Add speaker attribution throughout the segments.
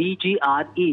Speaker 1: DGRE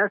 Speaker 1: 10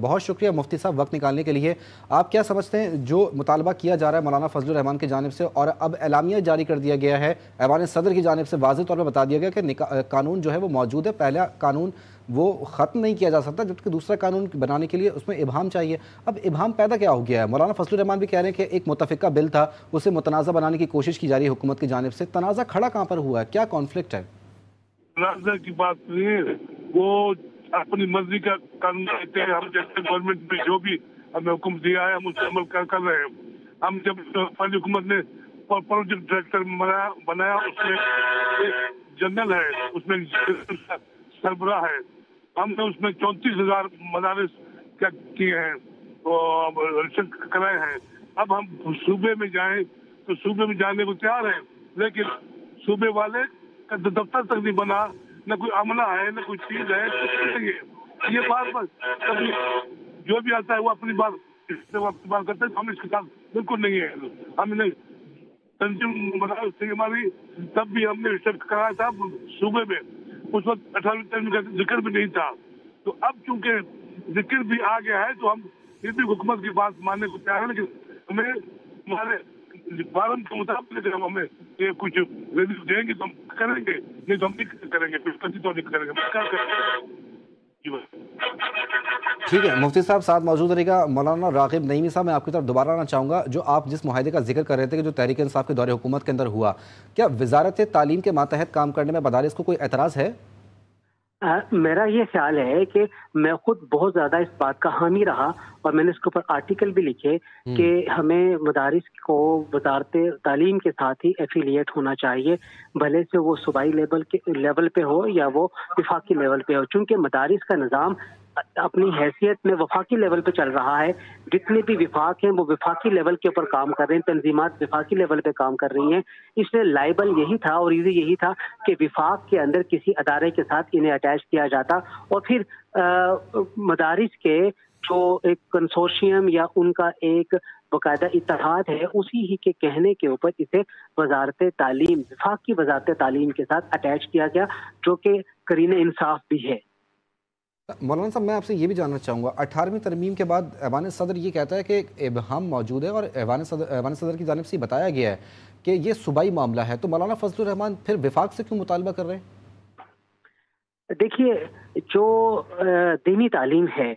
Speaker 2: بہت شکریہ مفتی صاحب وقت نکالنے کے لیے۔ آپ کیا سمجھتے ہیں جو مطالبہ کیا جا رہا ہے مولانا فضل الرحمان کی جانب سے، اور اب اعلامیہ جاری کر دیا گیا ہے ایوان صدر کی جانب سے، واضح طور پر بتا دیا گیا کہ قانون جو ہے وہ موجود ہے، پہلا قانون وہ ختم نہیں کیا جا سکتا جبکہ دوسرا قانون بنانے کے لیے اس میں ابہام چاہیے۔ اب ابہام پیدا کیا ہو گیا ہے؟ مولانا فضل الرحمان بھی کہہ رہے ہیں کہ ایک متفقہ بل تھا، اسے متنازع بنانے کی کوشش کی جا رہی ہے حکومت کی جانب سے، تنازع کھڑا کہاں پر ہوا ہے؟ کیا کانفلکٹ ہے؟
Speaker 3: تنازع کی بات نہیں ہے، وہ اپنی مرضی کا قانون لیتے ہیں۔ ہم جیسے گورنمنٹ میں جو بھی ہمیں حکم دیا ہے ہم اس عمل کر رہے ہیں۔ ہم جب پہلی حکومت نے پروجیکٹ ڈائریکٹر بنایا، اس میں ایک جنرل ہے، اس میں سربراہ ہے، ہم نے اس میں 34,000 مدارس کیا کیے ہیں، رجسٹر کرائے ہیں۔ اب ہم صوبے میں جائیں تو صوبے میں جانے کو تیار ہیں، لیکن صوبے والے کا دفتر تک نہیں بنا، نہ کوئی عملہ ہے نہ کوئی چیز ہے، کچھ نہیں ہے۔ یہ بات کبھی جو بھی آتا ہے وہ اپنی بات کرتا ہے، ہم اس کے ساتھ بالکل نہیں ہے۔ ہم نے تنظیم بنا ہماری، تب بھی ہم نے رجسٹر کرایا تھا صوبے میں، اس وقت 18ویں تنظیم کا ذکر بھی نہیں تھا۔ تو اب چونکہ ذکر بھی آ گیا ہے تو ہم پھر بھی حکومت کی بات ماننے کو تیار ہیں، لیکن ہمیں ہمارے فارم کے مطابق اگر ہمیں یہ کچھ ریلیف دیں گے تو ہم کریں گے، نہیں تو ہم نہیں کریں گے، پھر کسی تو نہیں کریں گے، کیا کریں گے؟
Speaker 2: ٹھیک ہے مفتی صاحب ساتھ موجود رہے گا۔ مولانا راغب نعیمی صاحب میں آپ کی طرف دوبارہ آنا چاہوں گا، جو آپ جس معاہدے کا ذکر کر رہے تھے کہ جو تحریک انصاف کے دور حکومت کے اندر ہوا، کیا وزارت تعلیم کے ماتحت کام کرنے میں مدارس کو کوئی اعتراض ہے؟
Speaker 1: میرا یہ خیال ہے کہ میں خود بہت زیادہ اس بات کا حامی رہا اور میں نے اس کے اوپر آرٹیکل بھی لکھے کہ ہمیں مدارس کو وزارت تعلیم کے ساتھ ہی ایفیلیٹ ہونا چاہیے، بھلے سے وہ صوبائی لیول پہ ہو یا وہ وفاقی لیول پہ ہو، چونکہ مدارس کا نظام اپنی حیثیت میں وفاقی لیول پہ چل رہا ہے۔ جتنے بھی وفاق ہیں وہ وفاقی لیول کے اوپر کام کر رہے ہیں، تنظیمات وفاقی لیول پہ کام کر رہی ہیں، اس لیے لائبل یہی تھا اور ایزی یہی تھا کہ وفاق کے اندر کسی ادارے کے ساتھ انہیں اٹیچ کیا جاتا اور پھر مدارس کے جو ایک کنسورشیم یا ان کا ایک باقاعدہ اتحاد ہے، اسی ہی کے کہنے کے اوپر اسے وزارت تعلیم، وفاق کی وزارت تعلیم کے ساتھ اٹیچ کیا گیا، جو کہ قرین انصاف بھی ہے۔
Speaker 2: مولانا صاحب میں آپ سے یہ بھی جاننا چاہوں گا، 18ویں ترمیم کے بعد ایوان صدر یہ کہتا ہے کہ ایک ابہام موجود ہے اور ایوان صدر کی جانب سے یہ بتایا گیا ہے کہ یہ صوبائی معاملہ ہے، تو مولانا فضل الرحمان پھر وفاق سے کیوں مطالبہ کر رہے ہیں؟
Speaker 1: دیکھیے، جو دینی تعلیم ہے،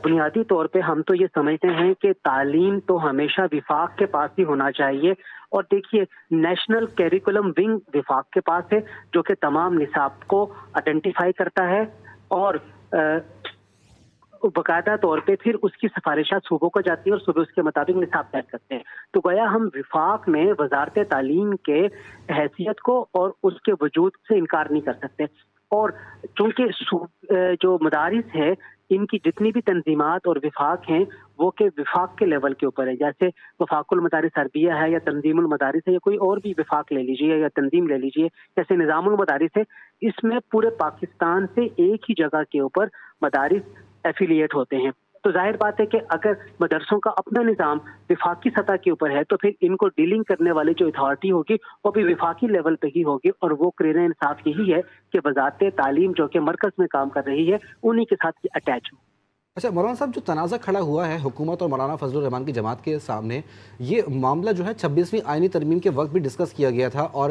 Speaker 1: بنیادی طور پہ ہم تو یہ سمجھتے ہیں کہ تعلیم تو ہمیشہ وفاق کے پاس ہی ہونا چاہیے، اور دیکھیے نیشنل کیریکولم ونگ وفاق کے پاس ہے جو کہ تمام نصاب کو آئیڈینٹیفائی کرتا ہے اور باقاعدہ طور پہ پھر اس کی سفارشات صوبوں کو جاتی ہیں اور صوبے اس کے مطابق نصاب طے کرتے ہیں۔ تو گویا ہم وفاق میں وزارت تعلیم کے حیثیت کو اور اس کے وجود سے انکار نہیں کر سکتے، اور چونکہ جو مدارس ہیں ان کی جتنی بھی تنظیمات اور وفاق ہیں وہ کہ وفاق کے لیول کے اوپر ہے، جیسے وفاق المدارس عربیہ ہے یا تنظیم المدارس ہے یا کوئی اور بھی وفاق لے لیجیے یا تنظیم لے لیجیے، جیسے نظام المدارس ہے، اس میں پورے پاکستان سے ایک ہی جگہ کے اوپر مدارس ایفیلیٹ ہوتے ہیں۔ تو ظاہر بات ہے کہ اگر مدرسوں کا اپنا نظام وفاقی سطح کے اوپر ہے تو پھر ان کو ڈیلنگ کرنے والی جو اتھارٹی ہوگی وہ بھی وفاقی لیول پہ ہی ہوگی، اور وہ قرین انصاف یہی ہے کہ وزارت تعلیم جو کہ مرکز میں کام کر رہی ہے انہی کے ساتھ اٹیچ ہو۔
Speaker 2: اچھا مولانا صاحب، جو تنازع کھڑا ہوا ہے حکومت اور مولانا فضل الرحمان کی جماعت کے سامنے، یہ معاملہ جو ہے 26ویں آئینی ترمیم کے وقت بھی ڈسکس کیا گیا تھا، اور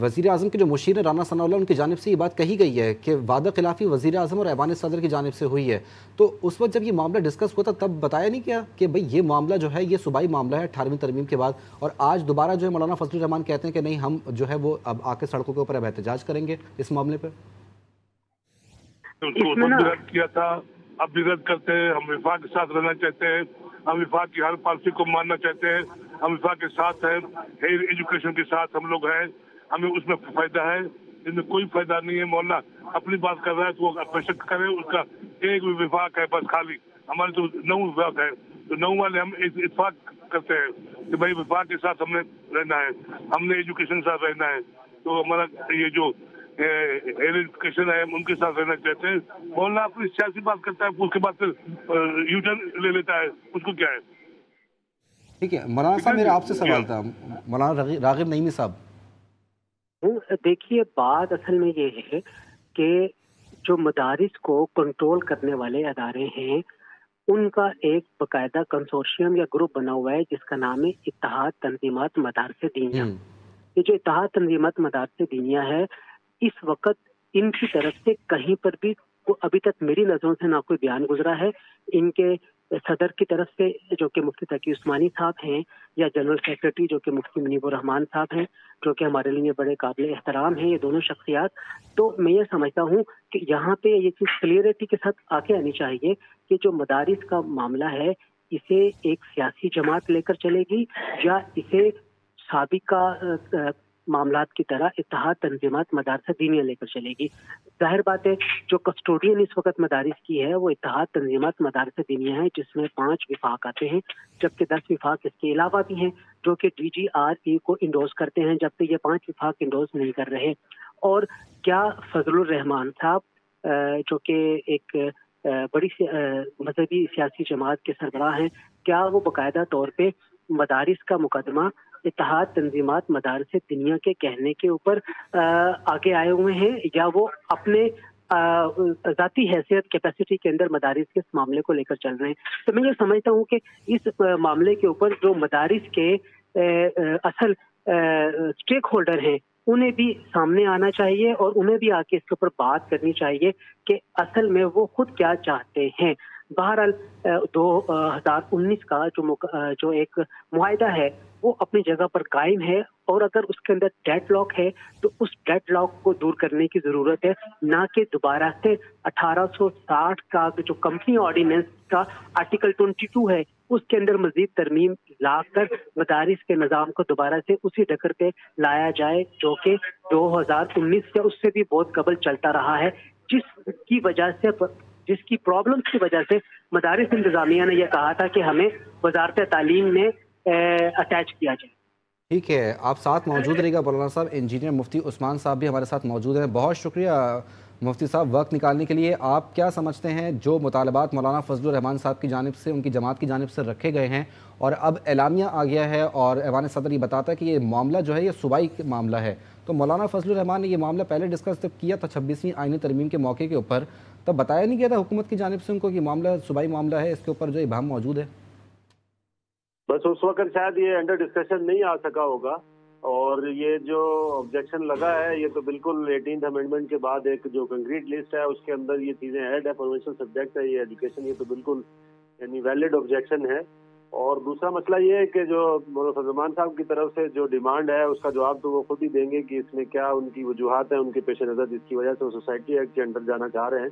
Speaker 2: وزیر اعظم کے جو مشیر ہیں رانا ثناء اللہ، ان کی جانب سے یہ بات کہی گئی ہے کہ وعدہ خلافی وزیر اعظم اور ایوان صدر کی جانب سے ہوئی ہے۔ تو اس وقت جب یہ معاملہ ڈسکس ہوا تھا تب بتایا نہیں کیا کہ بھئی یہ معاملہ جو ہے یہ صوبائی معاملہ ہے 18ویں ترمیم کے بعد، اور آج دوبارہ جو ہے مولانا فضل الرحمان کہتے ہیں کہ نہیں ہم جو ہے وہ اب آ کے سڑکوں کے اوپر اب احتجاج کریں گے اس معاملے پہ؟
Speaker 3: کیا تھا، اب بھی رد کرتے ہیں۔ ہم وفاق کے ساتھ رہنا چاہتے ہیں، ہم وفاق کی ہر پالیسی کو ماننا چاہتے ہیں، ہم وفاق کے ساتھ ہیں، ہائر ایجوکیشن کے ساتھ ہم لوگ ہیں، ہمیں اس میں فائدہ ہے، اس میں کوئی فائدہ نہیں ہے۔ مولانا اپنی بات کر رہا ہے تو وہ بے شک کرے، اس کا ایک بھی وفاق ہے بس خالی، ہمارے تو 9 وفاق ہے، تو 9 والے ہم اتفاق کرتے ہیں کہ بھائی وفاق کے ساتھ ہم نے رہنا ہے، ہم نے ایجوکیشن کے ساتھ رہنا ہے، تو ہمارا یہ جو ایجوکیشن ہے ان کے ساتھ رہنا چاہتے ہیں۔ مولانا اپنی سیاسی بات کرتا ہے، اس کے بعد پھر یو ٹرن لے لیتا ہے، اس کو کیا ہے؟
Speaker 2: ٹھیک ہے مولانا صاحب، میرا آپ سے سوال تھا، مولانا راغب نعیمی صاحب۔
Speaker 1: دیکھیے بات اصل میں یہ ہے کہ جو مدارس کو کنٹرول کرنے والے ادارے ہیں ان کا ایک باقاعدہ کنسورشیم یا گروپ بنا ہوا ہے جس کا نام ہے اتحاد تنظیمات مدارس دینیا۔ یہ جو اتحاد تنظیمات مدارس دینیا ہے، اس وقت ان کی طرف سے کہیں پر بھی ابھی تک میری نظروں سے نہ کوئی بیان گزرا ہے۔ ان کے صدر کی طرف سے جو کہ مفتی تقی عثمانی صاحب ہیں، یا جنرل سیکرٹری جو کہ مفتی منیب الرحمان صاحب ہیں، جو کہ ہمارے لیے بڑے قابل احترام ہیں یہ دونوں شخصیات، تو میں یہ سمجھتا ہوں کہ یہاں پہ یہ چیز کلیئرٹی کے ساتھ آگے آنی چاہیے کہ جو مدارس کا معاملہ ہے اسے ایک سیاسی جماعت لے کر چلے گی یا اسے سابقہ معاملات کی طرح اتحاد تنظیمات مدارس دینیا لے کر چلے گی۔ ظاہر بات ہے جو کسٹوڈین اس وقت مدارس کی ہے وہ اتحاد تنظیمات مدارس دینیا ہے، جس میں 5 وفاق آتے ہیں، جبکہ 10 وفاق اس کے علاوہ بھی ہیں جو کہ DGRE کو انڈوز کرتے ہیں، جبکہ یہ 5 وفاق انڈوز نہیں کر رہے۔ اور کیا فضل الرحمان صاحب جو کہ ایک بڑی مذہبی سیاسی جماعت کے سربراہ ہیں، کیا وہ باقاعدہ طور پہ مدارس کا مقدمہ اتحاد تنظیمات مدارس دنیا کے کہنے کے اوپر آگے آئے ہوئے ہیں، یا وہ اپنے ذاتی حیثیت کیپیسٹی کے اندر مدارس کے اس معاملے کو لے کر چل رہے ہیں؟ تو میں یہ سمجھتا ہوں کہ اس معاملے کے اوپر جو مدارس کے اصل اسٹیک ہولڈر ہیں انہیں بھی سامنے آنا چاہیے اور انہیں بھی آ کے اس کے اوپر بات کرنی چاہیے کہ اصل میں وہ خود کیا چاہتے ہیں۔ بہرحال 2019 کا جو ایک معاہدہ ہے وہ اپنی جگہ پر قائم ہے، اور اگر اس کے اندر ڈیڈ لاک ہے تو اس ڈیڈ لاک کو دور کرنے کی ضرورت ہے، نہ کہ دوبارہ سے 1860 کا جو کمپنی آرڈیننس کا آرٹیکل 22 ہے اس کے اندر مزید ترمیم لا کر مدارس کے نظام کو دوبارہ سے اسی ڈگر پہ لایا جائے جو کہ 2019 سے اس سے بھی بہت قبل چلتا رہا ہے، جس کی پرابلم کی وجہ سے مدارس انتظامیہ نے یہ کہا تھا کہ ہمیں وزارت تعلیم میں اٹیچ کیا جائے۔
Speaker 2: ٹھیک ہے، آپ ساتھ موجود رہے گا مولانا صاحب۔ انجینئر مفتی عثمان صاحب بھی ہمارے ساتھ موجود ہیں۔ بہت شکریہ مفتی صاحب وقت نکالنے کے لیے۔ آپ کیا سمجھتے ہیں جو مطالبات مولانا فضل الرحمان صاحب کی جانب سے، ان کی جماعت کی جانب سے رکھے گئے ہیں، اور اب اعلامیہ آ گیا ہے اور ایوان صدر یہ بتاتا ہے کہ یہ معاملہ جو ہے یہ صوبائی معاملہ ہے، تو مولانا فضل الرحمان نے یہ معاملہ پہلے ڈسکس جب کیا تھا 26ویں آئینی ترمیم کے موقع کے اوپر، تب بتایا نہیں گیا تھا حکومت کی جانب سے ان کو کہ معاملہ صوبائی معاملہ ہے، اس کے اوپر جو ابہام موجود ہے؟
Speaker 4: بس اس وقت شاید یہ انڈر ڈسکشن نہیں آ سکا ہوگا، اور یہ جو آبجیکشن لگا ہے یہ تو بالکل 18th امینڈمنٹ کے بعد ایک جو کنکریٹ لسٹ ہے اس کے اندر یہ چیزیں ایڈ ہے، پروینشل سبجیکٹ ہے یہ ایجوکیشن، یہ تو بالکل یعنی ویلڈ آبجیکشن ہے۔ اور دوسرا مسئلہ یہ ہے کہ جو مولانا فضل الرحمان صاحب کی طرف سے جو ڈیمانڈ ہے اس کا جواب تو وہ خود ہی دیں گے کہ اس میں کیا ان کی وجوہات ہیں ان کے پیش نظر جس کی وجہ سے وہ سوسائٹی ایکٹ کے انڈر جانا چاہ رہے ہیں،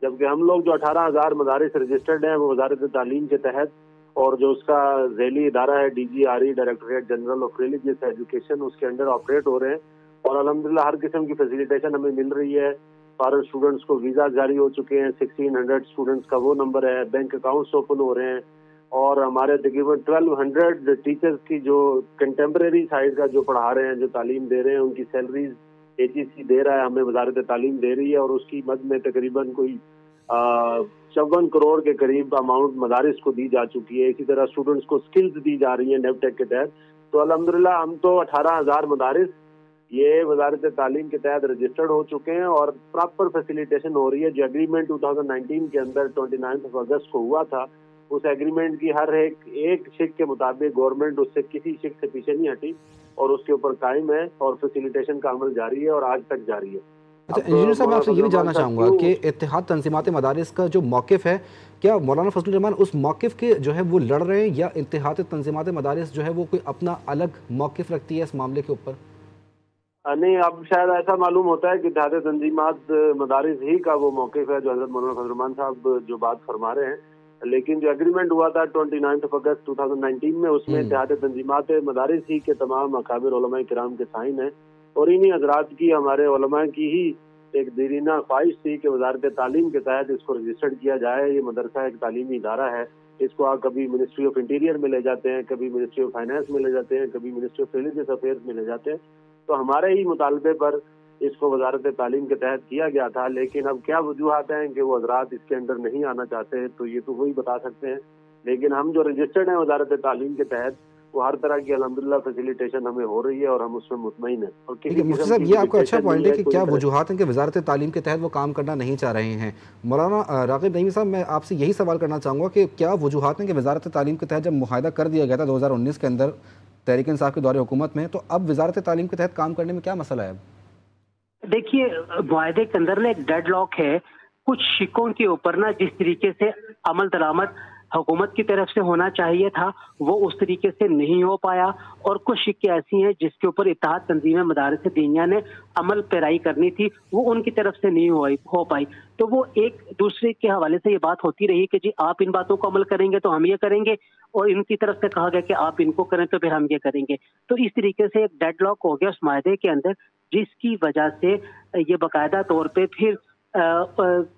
Speaker 4: جبکہ ہم لوگ جو 18,000 مدارس رجسٹرڈ ہیں وہ وزارت تعلیم کے تحت، اور جو اس کا ذیلی ادارہ ہے DGRE directorate general of religious education, اس کے انڈر آپریٹ ہو رہے ہیں، اور الحمدللہ ہر قسم کی فیسیلیٹیشن ہمیں مل رہی ہے۔ فارغ اسٹوڈنٹس کو ویزا جاری ہو چکے ہیں، 1600 اسٹوڈنٹس کا وہ نمبر ہے، بینک اکاؤنٹس اوپن ہو رہے ہیں، اور ہمارے تقریباً 1200 ٹیچرز کی جو کنٹمپریری سائڈ کا جو پڑھا رہے ہیں، جو تعلیم دے رہے ہیں، ان کی سیلریز AGC دے رہا ہے، ہمیں وزارت تعلیم دے رہی ہے، اور اس کی مد میں تقریباً کوئی 54 کروڑ کے قریب اماؤنٹ مدارس کو دی جا چکی ہے۔ اسی طرح اسٹوڈنٹس کو سکلز دی جا رہی ہیں نیب-ٹیک کے تحت۔ تو الحمدللہ ہم تو 18,000 مدارس یہ وزارت تعلیم کے تحت رجسٹرڈ ہو چکے ہیں، اور پراپر فیسیلیٹیشن ہو رہی ہے۔ جو ایگریمنٹ 2019 کے اندر 29 اگست کو ہوا تھا، اس ایگریمنٹ کی ہر ایک شک کے مطابق گورنمنٹ اس سے کسی شک سے پیچھے نہیں ہٹی، اور اس کے اوپر قائم ہے، اور فیسیلیٹیشن کا عمل جاری ہے اور آج تک جاری ہے۔
Speaker 2: اچھا انجینئر صاحب، میں آپ سے یہ بھی جاننا چاہوں گا کہ اتحاد تنظیمات مدارس کا جو موقف ہے، کیا مولانا فضل الرحمان اس موقف کے جو ہے وہ لڑ رہے ہیں، یا اتحاد تنظیمات مدارس جو ہے وہ کوئی اپنا الگ موقف رکھتی ہے اس معاملے کے اوپر؟
Speaker 4: نہیں، اب شاید ایسا معلوم ہوتا ہے کہ اتحاد تنظیمات مدارس ہی کا وہ موقف ہے جو حضرت مولانا فضل الرحمان صاحب جو بات فرما رہے ہیں، لیکن جو ایگریمنٹ ہوا تھا 29 اگست 2019 میں، اس میں اتحاد تنظیمات مدارس ہی کے تمام اکابر علماء کرام کے سائن ہیں، اور انہی حضرات کی، ہمارے علماء کی ہی ایک دیرینہ خواہش تھی کہ وزارت تعلیم کے تحت اس کو رجسٹرڈ کیا جائے۔ یہ مدرسہ ایک تعلیمی ادارہ ہے، اس کو آپ کبھی منسٹری آف انٹیریئر میں لے جاتے ہیں، کبھی منسٹری آف فائنانس میں لے جاتے ہیں، کبھی منسٹری آف ریلیجیس افیئرز میں لے جاتے ہیں، تو ہمارے ہی مطالبے پر اس کو وزارت تعلیم کے تحت کیا گیا تھا۔ لیکن اب کیا وجوہات ہیں کہ وہ حضرات اس کے اندر نہیں آنا چاہتے ہیں، تو یہ تو وہی بتا سکتے ہیں، لیکن ہم جو رجسٹرڈ ہیں وزارت تعلیم کے تحت وہ ہر طرح کی الحمدللہ فیسیلیٹیشن ہمیں ہو رہی ہے اور ہم اس میں مطمئن ہیں. اور
Speaker 2: مفتی صاحب یہ آپ کا اچھا پوائنٹ ہے کہ کیا وجوہات ہیں کہ وزارت تعلیم کے تحت وہ کام کرنا نہیں چاہ رہے ہیں. مولانا راغب نعیمی صاحب میں آپ سے یہی سوال کرنا چاہوں گا کہ کیا وجوہات ہیں کہ وزارت تعلیم کے تحت جب معاہدہ کر دیا گیا تھا 2019 کے اندر تحریک انصاف کے دور حکومت میں، تو اب وزارت تعلیم کے تحت کام کرنے میں کیا مسئلہ ہے؟
Speaker 1: دیکھیے معاہدے کے اندر ایک ڈیڈ لاک ہے. کچھ شکوں کے اوپر جس طریقے سے عمل درآمد حکومت کی طرف سے ہونا چاہیے تھا وہ اس طریقے سے نہیں ہو پایا، اور کچھ شکیں ایسی ہیں جس کے اوپر اتحاد تنظیم مدارس دینیہ نے عمل پیرائی کرنی تھی وہ ان کی طرف سے نہیں ہو پائی. تو وہ ایک دوسرے کے حوالے سے یہ بات ہوتی رہی کہ جی آپ ان باتوں کو عمل کریں گے تو ہم یہ کریں گے، اور ان کی طرف سے کہا گیا کہ آپ ان کو کریں تو پھر ہم یہ کریں گے. تو اس طریقے سے ایک ڈیڈ لاک ہو گیا اس معاہدے کے اندر، جس کی وجہ سے یہ باقاعدہ طور پہ پھر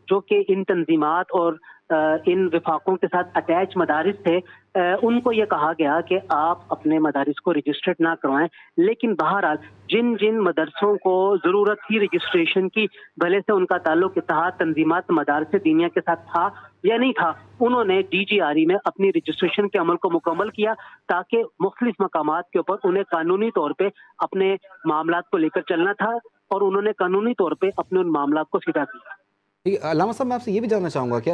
Speaker 1: جو کہ ان تنظیمات اور ان وفاقوں کے ساتھ اٹیچ مدارس تھے ان کو یہ کہا گیا کہ آپ اپنے مدارس کو رجسٹرڈ نہ کروائیں. لیکن بہرحال جن جن مدرسوں کو ضرورت تھی رجسٹریشن کی، بھلے سے ان کا تعلق اتحاد تنظیمات مدارس دینیہ کے ساتھ تھا یا نہیں تھا، انہوں نے DGRE میں اپنی رجسٹریشن کے عمل کو مکمل کیا تاکہ مختلف مقامات کے اوپر انہیں قانونی طور پہ اپنے معاملات کو لے کر چلنا تھا، اور انہوں نے قانونی طور پہ اپنے ان معاملات کو سیدھا کیا.
Speaker 2: علامہ صاحب میں آپ سے یہ بھی جاننا چاہوں گا کہ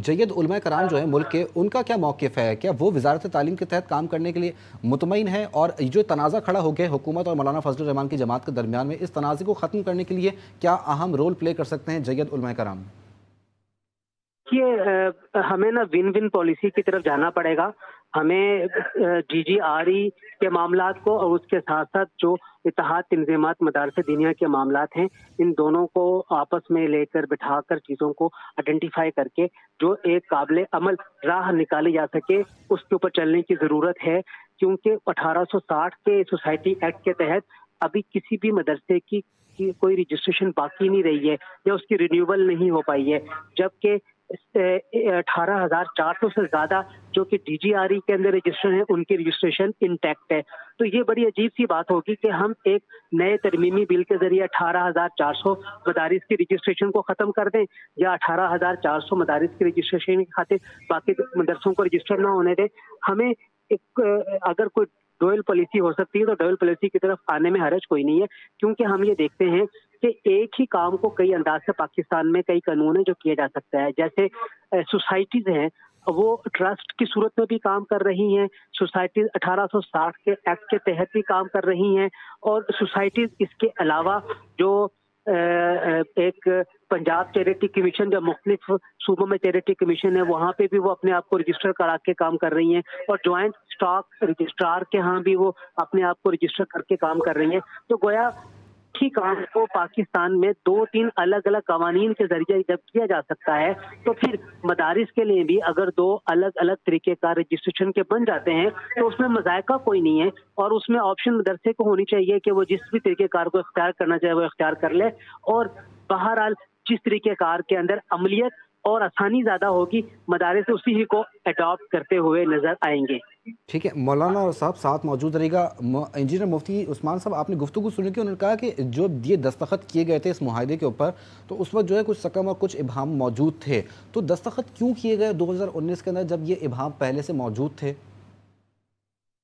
Speaker 2: جید علماء کرام جو ہیں ملک کے، ان کا کیا موقف ہے؟ کیا وہ وزارت تعلیم کے تحت کام کرنے کے لیے مطمئن ہیں؟ اور جو تنازع کھڑا ہو گیا حکومت اور مولانا فضل الرحمان کی جماعت کے درمیان میں، اس تنازع کو ختم کرنے کے لیے کیا اہم رول پلے کر سکتے ہیں جید علماء کرام؟
Speaker 1: یہ ہمیں ون ون پالیسی کی طرف جانا پڑے گا. ہمیں DGRE کے معاملات کو اور اس کے ساتھ ساتھ جو اتحاد تنظیمات مدارس دینیہ کے معاملات ہیں ان دونوں کو آپس میں لے کر بٹھا کر چیزوں کو آئیڈینٹیفائی کر کے جو ایک قابل عمل راہ نکالی جا سکے اس کے اوپر چلنے کی ضرورت ہے. کیونکہ 1860 کے سوسائٹی ایکٹ کے تحت ابھی کسی بھی مدرسے کی کوئی رجسٹریشن باقی نہیں رہی ہے یا اس کی رینیوبل نہیں ہو پائی ہے، جبکہ 18,400 سے زیادہ جو کہ DGRE کے اندر رجسٹر ہیں ان کی رجسٹریشن انٹیکٹ ہے. تو یہ بڑی عجیب سی بات ہوگی کہ ہم ایک نئے ترمیمی بل کے ذریعے 18,400 مدارس کی رجسٹریشن کو ختم کر دیں، یا 18,400 مدارس کی رجسٹریشن کی خاطر باقی مدرسوں کو رجسٹر نہ ہونے دیں. ہمیں اگر کوئی ڈوئل پالیسی ہو سکتی ہے تو ڈوئل پالیسی کی طرف آنے میں حرج کوئی نہیں ہے، کیونکہ ہم یہ دیکھتے ہیں کہ ایک ہی کام کو کئی انداز سے پاکستان میں کئی قانون ہیں جو کیا جا سکتا ہے. جیسے سوسائٹیز ہیں وہ ٹرسٹ کی صورت میں بھی کام کر رہی ہیں، سوسائٹیز 1860 کے ایکٹ کے تحت بھی کام کر رہی ہیں، اور سوسائٹیز اس کے علاوہ جو ایک پنجاب چیریٹی کمیشن جو مختلف صوبوں میں چیریٹی کمیشن ہے وہاں پہ بھی وہ اپنے آپ کو رجسٹر کرا کے کام کر رہی ہیں، اور جوائنٹ اسٹاک رجسٹرار کے ہاں بھی وہ اپنے آپ کو رجسٹر کر کے کام کر رہی ہیں. تو گویا ہی کام کو پاکستان میں 2-3 الگ الگ قوانین کے ذریعے جب کیا جا سکتا ہے تو پھر مدارس کے لیے بھی اگر 2 الگ الگ طریقے کا رجسٹریشن کے بن جاتے ہیں تو اس میں مذائقہ کوئی نہیں ہے، اور اس میں آپشن مدرسے کو ہونی چاہیے کہ وہ جس بھی طریقے کار کو اختیار کرنا چاہے وہ اختیار کر لے، اور بہرحال جس طریقے کار کے اندر عملیت اور آسانی زیادہ ہوگی مدارس اسی ہی کو اڈاپٹ کرتے ہوئے نظر آئیں گے.
Speaker 2: ٹھیک ہے مولانا صاحب ساتھ موجود رہے گا. انجینئر مفتی عثمان صاحب آپ نے گفتگو سنی کہ انہوں نے کہا کہ جو یہ دستخط کیے گئے تھے اس معاہدے کے اوپر تو اس وقت جو ہے کچھ سکم اور کچھ ابہام موجود تھے، تو دستخط کیوں کیے گئے 2019 کے اندر جب یہ ابہام پہلے سے موجود تھے؟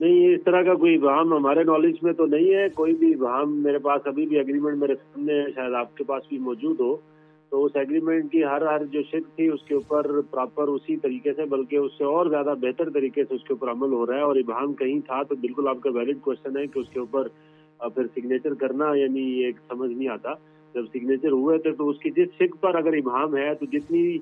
Speaker 4: نہیں، اس طرح کا کوئی ابہام ہمارے نالج میں تو نہیں ہے. کوئی بھی ابہام میرے پاس ابھی بھی ایگریمنٹ میرے سامنے ہے، شاید آپ کے پاس بھی موجود ہو. تو اس ایگریمنٹ کی ہر جو شک تھی اس کے اوپر پراپر اسی طریقے سے بلکہ اس سے اور زیادہ بہتر طریقے سے اس کے اوپر عمل ہو رہا ہے. اور ابہام کہیں تھا تو بالکل آپ کا ویلڈ کوشچن ہے کہ اس کے اوپر پھر سگنیچر کرنا یعنی ایک سمجھ نہیں آتا. جب سگنیچر ہوئے تھے تو اس کی جس شک پر اگر ابہام ہے تو جتنی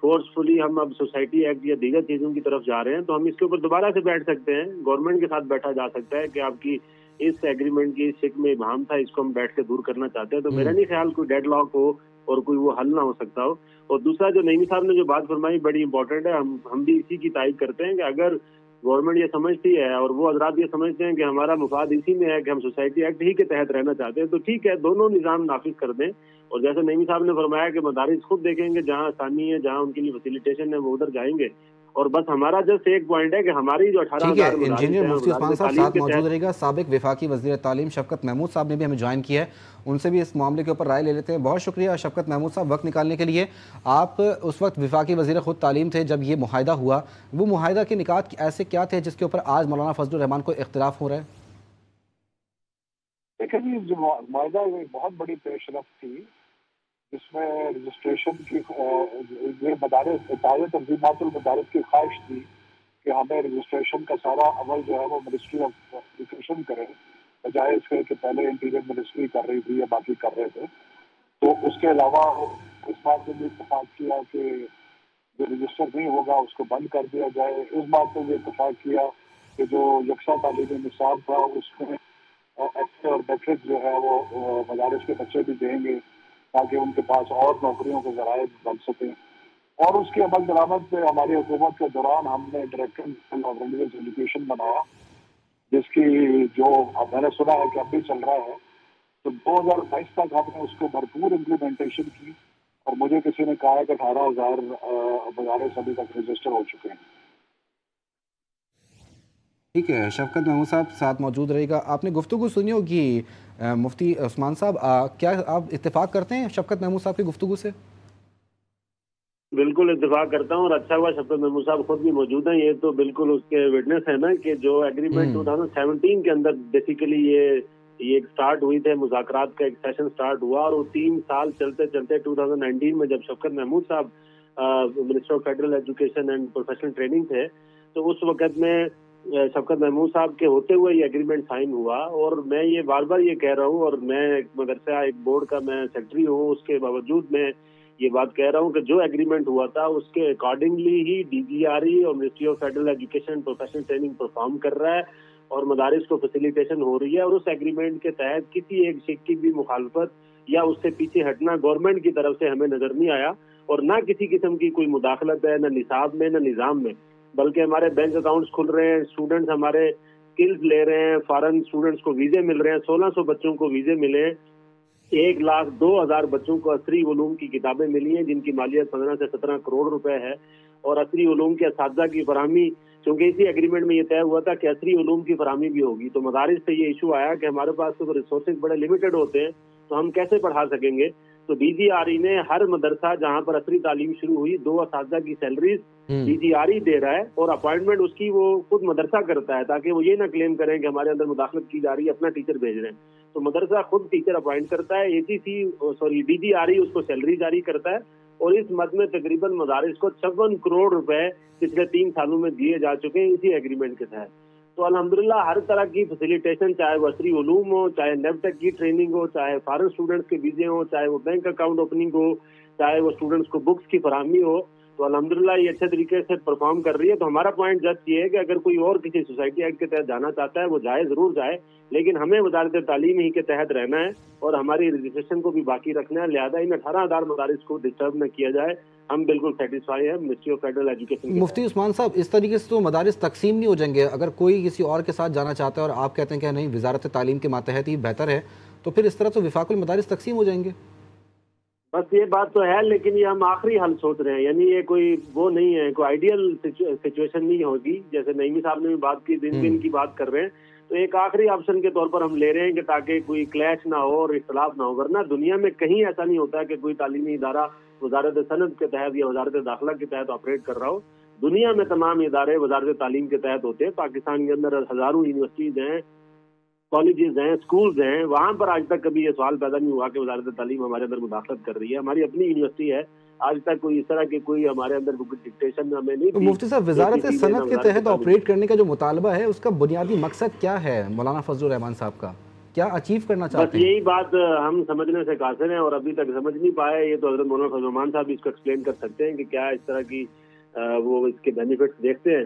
Speaker 4: فورسفلی ہم اب سوسائٹی ایکٹ یا دیگر چیزوں کی طرف جا رہے ہیں تو ہم اس کے اوپر دوبارہ سے بیٹھ سکتے ہیں. گورنمنٹ کے ساتھ بیٹھا جا سکتا ہے کہ آپ کی اس ایگریمنٹ کی شک میں ابہام تھا، اس کو ہم بیٹھ کے دور کرنا چاہتے ہیں. تو میرا نہیں خیال کوئی ڈیڈ لاک ہو اور کوئی وہ حل نہ ہو سکتا ہو. اور دوسرا جو نعیمی صاحب نے جو بات فرمائی بڑی امپورٹنٹ ہے، ہم بھی اسی کی تائید کرتے ہیں کہ اگر گورنمنٹ یہ سمجھتی ہے اور وہ حضرات یہ سمجھتے ہیں کہ ہمارا مفاد اسی میں ہے کہ ہم سوسائٹی ایکٹ ہی کے تحت رہنا چاہتے ہیں تو ٹھیک ہے، دونوں نظام نافذ کر دیں. اور جیسے نعیمی صاحب نے فرمایا کہ مدارس خود دیکھیں گے جہاں آسانی ہے، جہاں ان کے لیے فیسیلیٹیشن ہے وہ ادھر جائیں گے. اور بس ہمارا جسٹ ایک پوائنٹ ہے کہ ہماری جو 18,000
Speaker 2: ٹھیک ہے، انجینئر مفتی عثمان صاحب ساتھ موجود رہے گا. سابق وفاقی وزیر تعلیم شفقت محمود صاحب نے بھی ہمیں جوائن کیا ہے، ان سے بھی اس معاملے کے اوپر رائے لے لیتے ہیں. بہت شکریہ شفقت محمود صاحب وقت نکالنے کے لیے. آپ اس وقت وفاقی وزیر خود تعلیم تھے جب یہ معاہدہ ہوا، وہ معاہدہ کے نکات ایسے کیا تھے جس کے اوپر آج مولانا فضل الرحمان کو اختلاف ہو رہا ہے؟
Speaker 5: دیکھیں جی، جو معاہدہ ایک بہت بڑی پیش رفت تھی جس میں رجسٹریشن کی یہ مدارس اتحادیہ تنظیمات المدارس کی خواہش تھی کہ ہمیں رجسٹریشن کا سارا عمل جو ہے وہ منسٹری آف ایجوکیشن کرے، بجائے اس کے کہ پہلے انٹیریئر منسٹری کر رہی تھی یا باقی کر رہے تھے. تو اس کے علاوہ اس بات پہ بھی اتفاق کیا کہ جو رجسٹر نہیں ہوگا اس کو بند کر دیا جائے. اس بات پہ بھی اتفاق کیا کہ جو یکساں تعلیمی نصاب تھا اس میں ایکسٹرا اور میٹرک جو ہے وہ مدارس کے بچے بھی دیں گے تاکہ ان کے پاس اور نوکریوں کے ذرائع بن سکیں. اور اس کی عمل درآمد پہ ہماری حکومت کے دوران ہم نے ڈائریکٹر آف ریلیجس ایجوکیشن بنایا، جس کی جو میں نے سنا ہے کہ اب بھی چل رہا ہے. تو 2022 تک ہم نے اس کو بھرپور امپلیمنٹیشن کی اور مجھے کسی نے کہا کہ 18,000 مدارس ابھی تک رجسٹر ہو چکے ہیں.
Speaker 2: ٹھیک ہے، شفقت محمود صاحب ساتھ موجود رہے گا. آپ نے گفتگو سنی ہوگی مفتی عثمان صاحب، کیا آپ اتفاق کرتے ہیں شفقت محمود صاحب کی گفتگو سے؟
Speaker 4: بالکل اتفاق کرتا ہوں، اور اچھا ہوا شفقت محمود صاحب خود بھی موجود ہیں. یہ تو بالکل اس کے وٹنس ہے نا کہ جو ایگریمنٹ 2017 کے اندر بیسیکلی یہ ایک سٹارٹ ہوئی تھے، مذاکرات کا ایک سیشن سٹارٹ ہوا، اور وہ 3 سال چلتے چلتے 2019 میں جب شفقت محمود صاحب minister of federal education and professional training تھے تو اس وقت میں شفقت محمود صاحب کے ہوتے ہوئے یہ ایگریمنٹ سائن ہوا. اور میں یہ بار بار یہ کہہ رہا ہوں، اور میں ایک مدرسہ ایک بورڈ کا میں سیکرٹری ہوں، اس کے باوجود میں یہ بات کہہ رہا ہوں کہ جو ایگریمنٹ ہوا تھا اس کے اکارڈنگلی ہی ڈی جی آر ای اور ministry of federal education professional training perform کر رہا ہے اور مدارس کو فیسیلیٹیشن ہو رہی ہے. اور اس ایگریمنٹ کے تحت کسی ایک شک کی بھی مخالفت یا اس سے پیچھے ہٹنا گورنمنٹ کی طرف سے ہمیں نظر نہیں آیا، اور نہ کسی قسم کی کوئی مداخلت ہے، نہ نصاب میں نہ نظام میں. بلکہ ہمارے بینک اکاؤنٹس کھل رہے ہیں، اسٹوڈنٹس ہمارے اسکلز لے رہے ہیں، فارن اسٹوڈنٹس کو ویزے مل رہے ہیں، 1600 بچوں کو ویزے ملے ہیں، 1,02,000 بچوں کو عصری علوم کی کتابیں ملی ہیں جن کی مالیت 15 سے 17 کروڑ روپے ہے. اور عصری علوم کے اساتذہ کی فراہمی، چونکہ اسی ایگریمنٹ میں یہ طے ہوا تھا کہ عصری علوم کی فراہمی بھی ہوگی، تو مدارس سے یہ ایشو آیا کہ ہمارے پاس تو ریسورسز بڑے لمیٹڈ ہوتے ہیں تو ہم کیسے پڑھا سکیں گے. تو ڈی جی آر ای نے ہر مدرسہ جہاں پر عصری تعلیم شروع ہوئی 2 اساتذہ کی salaries D G R E دے رہا ہے، اور اپائنٹمنٹ اس کی وہ خود مدرسہ کرتا ہے تاکہ وہ یہ نہ کلیم کریں کہ ہمارے اندر مداخلت کی جا رہی ہے، اپنا ٹیچر بھیج رہے ہیں. تو مدرسہ خود ٹیچر اپائنٹ کرتا ہے، ڈی جی آر ای اس کو سیلری جاری کرتا ہے. اور اس مد میں تقریباً مدارس کو 56 کروڑ روپے پچھلے 3 سالوں میں دیے جا چکے ہیں اسی ایگریمنٹ کے تحت. تو الحمدللہ ہر طرح کی فیسیلیٹیشن، چاہے وہ عصری علوم ہو، چاہے نیب ٹیک کی ٹریننگ ہو، چاہے فارن اسٹوڈنٹس کے ویزے ہوں، چاہے وہ بینک اکاؤنٹ اوپننگ ہو، چاہے وہ اسٹوڈنٹس کو بکس کی فراہمی ہو، تو الحمدللہ یہ اچھے طریقے سے پرفارم کر رہی ہے. تو ہمارا پوائنٹ جسٹ یہ ہے کہ اگر کوئی اور کسی سوسائٹی ایکٹ کے تحت جانا چاہتا ہے وہ جائے، ضرور جائے، لیکن ہمیں وزارت تعلیم ہی کے تحت رہنا ہے اور ہماری رجسٹریشن کو بھی باقی رکھنا ہے. لہٰذا ان 18,000 مدارس کو ڈسٹرب نہ کیا جائے. ہم بالکل سیٹسفائی ہیں منسٹری آف فیڈرل ایجوکیشن.
Speaker 2: مفتی عثمان صاحب، اس طریقے سے تو مدارس تقسیم نہیں ہو جائیں گے؟ اگر کوئی کسی اور کے ساتھ جانا چاہتا ہے اور آپ کہتے ہیں کہ نہیں وزارت تعلیم کے ماتحت ہی بہتر ہے، تو پھر اس طرح تو وفاق المدارس تقسیم ہو جائیں گے.
Speaker 4: بس یہ بات تو ہے، لیکن یہ ہم آخری حل سوچ رہے ہیں، یعنی یہ کوئی وہ نہیں ہے، کوئی آئیڈیل سچویشن نہیں ہوگی. جیسے نعیمی صاحب نے بھی بات کی، دن کی بات کر رہے ہیں، تو ایک آخری آپشن کے طور پر ہم لے رہے ہیں کہ تاکہ کوئی کلیش نہ ہو اور اختلاف نہ ہو. ورنہ دنیا میں کہیں ایسا نہیں ہوتا ہے کہ کوئی تعلیمی ادارہ وزارت صنعت کے تحت یا وزارت داخلہ کے تحت آپریٹ کر رہا ہو. دنیا میں تمام ادارے وزارت تعلیم کے تحت ہوتے ہیں. پاکستان کے اندر ہزاروں یونیورسٹیز ہیں، کالجز ہیں، سکولز ہیں، وہاں پر آج تک کبھی یہ سوال پیدا نہیں ہوا کہ وزارت تعلیم ہمارے اندر مداخلت کر رہی ہے. ہماری اپنی یونیورسٹی ہے، آج تک کوئی اس طرح کی کوئی ہمارے اندر ڈکٹیشن ہمیں نہیں دی.
Speaker 2: مفتی صاحب، وزارت صنعت کے تحت آپریٹ کرنے کا جو مطالبہ ہے اس کا بنیادی مقصد کیا ہے مولانا فضل الرحمان صاحب کا؟ کیا اچیو کرنا چاہتے ہیں؟
Speaker 4: بس یہی بات ہم سمجھنے سے قاصر ہیں اور ابھی تک سمجھ نہیں پائے. یہ تو حضرت مولانا فضل الرحمان صاحب اس کو ایکسپلین کر سکتے ہیں کہ کیا اس طرح کی وہ اس کے بینیفٹس دیکھتے ہیں.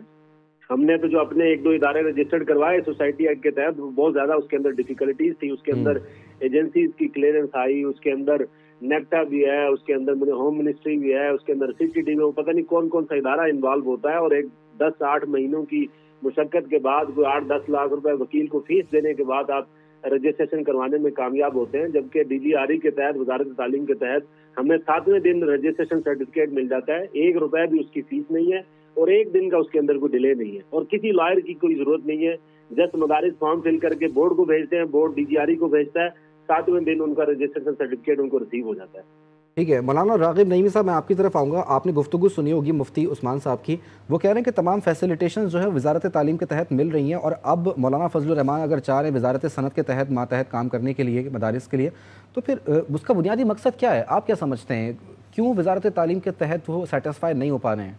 Speaker 4: ہم نے تو جو اپنے 1-2 ادارے رجسٹرڈ کروائے سوسائٹی ایکٹ کے تحت، بہت زیادہ اس کے اندر ڈیفیکلٹیز تھی. اس کے اندر ایجنسیز کی کلیئرنس آئی، اس کے اندر نیپٹا بھی ہے، اس کے اندر ہوم منسٹری بھی ہے، اس کے اندر سی ٹی ڈی میں پتہ نہیں کون سا ادارہ انوالو ہوتا ہے. اور ایک 10-8 مہینوں کی مشقت کے بعد کوئی 8-10 لاکھ روپے وکیل کو فیس دینے کے بعد آپ رجسٹریشن کروانے میں کامیاب ہوتے ہیں. جبکہ ڈی جی آر ای کے تحت، وزارت تعلیم کے تحت ہمیں 7ویں دن رجسٹریشن سرٹیفکیٹ مل جاتا ہے، 1 روپے بھی اس کی فیس نہیں ہے. اور ایک دن کا اس کے اندر کوئی ڈیلے نہیں ہے اور کسی لائر کی کوئی ضرورت نہیں ہے. جسٹ مدارس فارم فل کر کے بورڈ کو بھیجتے ہیں, بورڈ DGRE کو بھیجتا ہے, 7ویں دن ان کا رجسٹریشن سرٹیفکیٹ ان کو ریسیو ہو جاتا ہے.
Speaker 2: ٹھیک ہے. مولانا راغب نعیمی صاحب, میں آپ کی طرف آؤں گا. آپ نے گفتگو سنی ہوگی مفتی عثمان صاحب کی. وہ کہہ رہے ہیں کہ تمام فیسیلیٹیشن جو ہے وزارت تعلیم کے تحت مل رہی ہیں, اور اب مولانا فضل الرحمان اگر چاہ رہے ہیں وزارت صنعت کے تحت ماتحت کام کرنے کے لیے مدارس کے لیے, تو پھر اس کا بنیادی مقصد کیا ہے؟ آپ کیا سمجھتے ہیں, کیوں وزارت تعلیم کے تحت وہ سیٹسفائی نہیں ہو پا رہے ہیں؟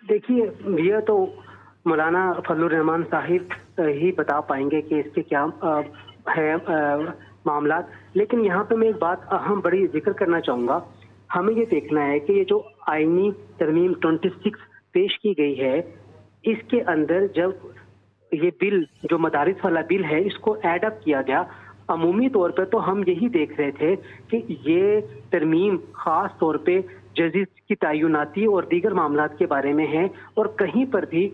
Speaker 1: دیکھیے, یہ تو مولانا فضل الرحمان صاحب ہی بتا پائیں گے کہ اس کے کیا ہے معاملات. لیکن یہاں پہ میں ایک بات اہم بڑی ذکر کرنا چاہوں گا. ہمیں یہ دیکھنا ہے کہ یہ جو آئینی ترمیم 26 پیش کی گئی ہے, اس کے اندر جب یہ بل جو مدارس والا بل ہے اس کو ایڈ اپ کیا گیا, عمومی طور پہ تو ہم یہی دیکھ رہے تھے کہ یہ ترمیم خاص طور پہ ججز کی تعیناتی اور دیگر معاملات کے بارے میں ہے, اور کہیں پر بھی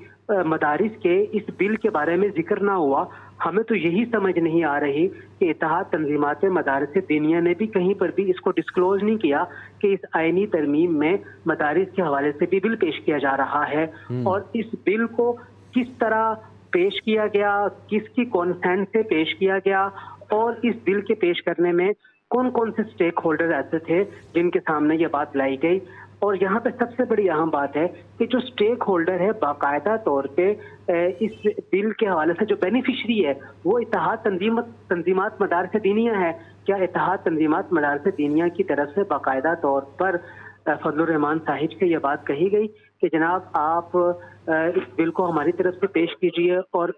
Speaker 1: مدارس کے اس بل کے بارے میں ذکر نہ ہوا. ہمیں تو یہی سمجھ نہیں آ رہی کہ اتحاد تنظیمات مدارس دینیہ نے بھی کہیں پر بھی اس کو ڈسکلوز نہیں کیا کہ اس آئینی ترمیم میں مدارس کے حوالے سے بھی بل پیش کیا جا رہا ہے, اور اس بل کو کس طرح پیش کیا گیا, کس کی کانسینٹ سے پیش کیا گیا, اور اس بل کے پیش کرنے میں کون کون سے سٹیک ہولڈر ایسے تھے جن کے سامنے یہ بات لائی گئی. اور یہاں پہ سب سے بڑی اہم بات ہے کہ جو سٹیک ہولڈر ہے باقاعدہ طور پہ اس بل کے حوالے سے جو بینیفیشری ہے وہ اتحاد تنظیمات مدارس دینیہ ہے. کیا اتحاد تنظیمات مدارس دینیہ کی طرف سے باقاعدہ طور پر فضل الرحمان صاحب سے یہ بات کہی گئی کہ جناب آپ اس بل کو ہماری طرف سے پیش کیجئے اور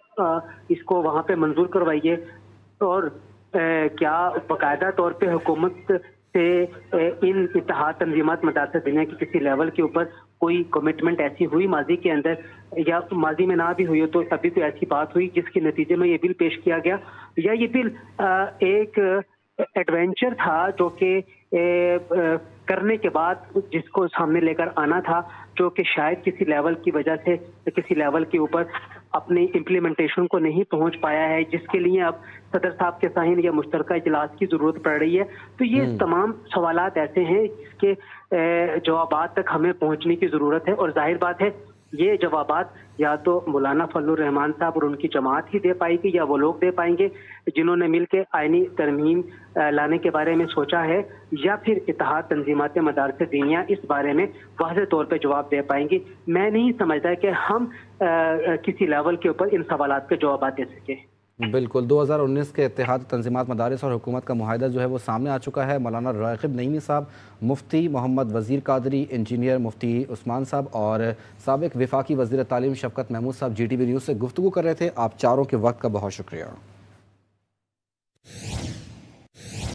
Speaker 1: اس کو وہاں پہ منظور کروائیے, اور کیا باقاعدہ طور پہ حکومت سے ان اتحاد تنظیمات مدارس دنیا کی کسی لیول کے اوپر کوئی کمٹمنٹ ایسی ہوئی ماضی کے اندر, یا ماضی میں نہ بھی ہوئی ہو تو ابھی کوئی ایسی بات ہوئی جس کے نتیجے میں یہ بل پیش کیا گیا, یا یہ بل ایک ایڈونچر تھا جو کہ کرنے کے بعد جس کو سامنے لے کر آنا تھا, جو کہ شاید کسی لیول کی وجہ سے کسی لیول کے اوپر اپنی امپلیمنٹیشن کو نہیں پہنچ پایا ہے, جس کے لیے اب صدر صاحب کے سائن یا مشترکہ اجلاس کی ضرورت پڑ رہی ہے. تو یہ تمام سوالات ایسے ہیں جس کے جوابات تک ہمیں پہنچنے کی ضرورت ہے, اور ظاہر بات ہے یہ جوابات یا تو مولانا فضل الرحمان صاحب اور ان کی جماعت ہی دے پائے گی, یا وہ لوگ دے پائیں گے جنہوں نے مل کے آئینی ترمیم لانے کے بارے میں سوچا ہے, یا پھر اتحاد تنظیمات مدارس دینیہ اس بارے میں واضح طور پہ جواب دے پائیں گی. میں نہیں سمجھتا کہ ہم کسی لیول کے اوپر ان سوالات کے جوابات دے سکیں.
Speaker 2: بالکل. 2019 کے اتحاد تنظیمات مدارس اور حکومت کا معاہدہ جو ہے وہ سامنے آ چکا ہے. مولانا راغب نعیمی صاحب, مفتی محمد وزیر قادری, انجینئر مفتی عثمان صاحب اور سابق وفاقی وزیر تعلیم شفقت محمود صاحب GTV نیوز سے گفتگو کر رہے تھے. آپ چاروں کے وقت کا بہت شکریہ.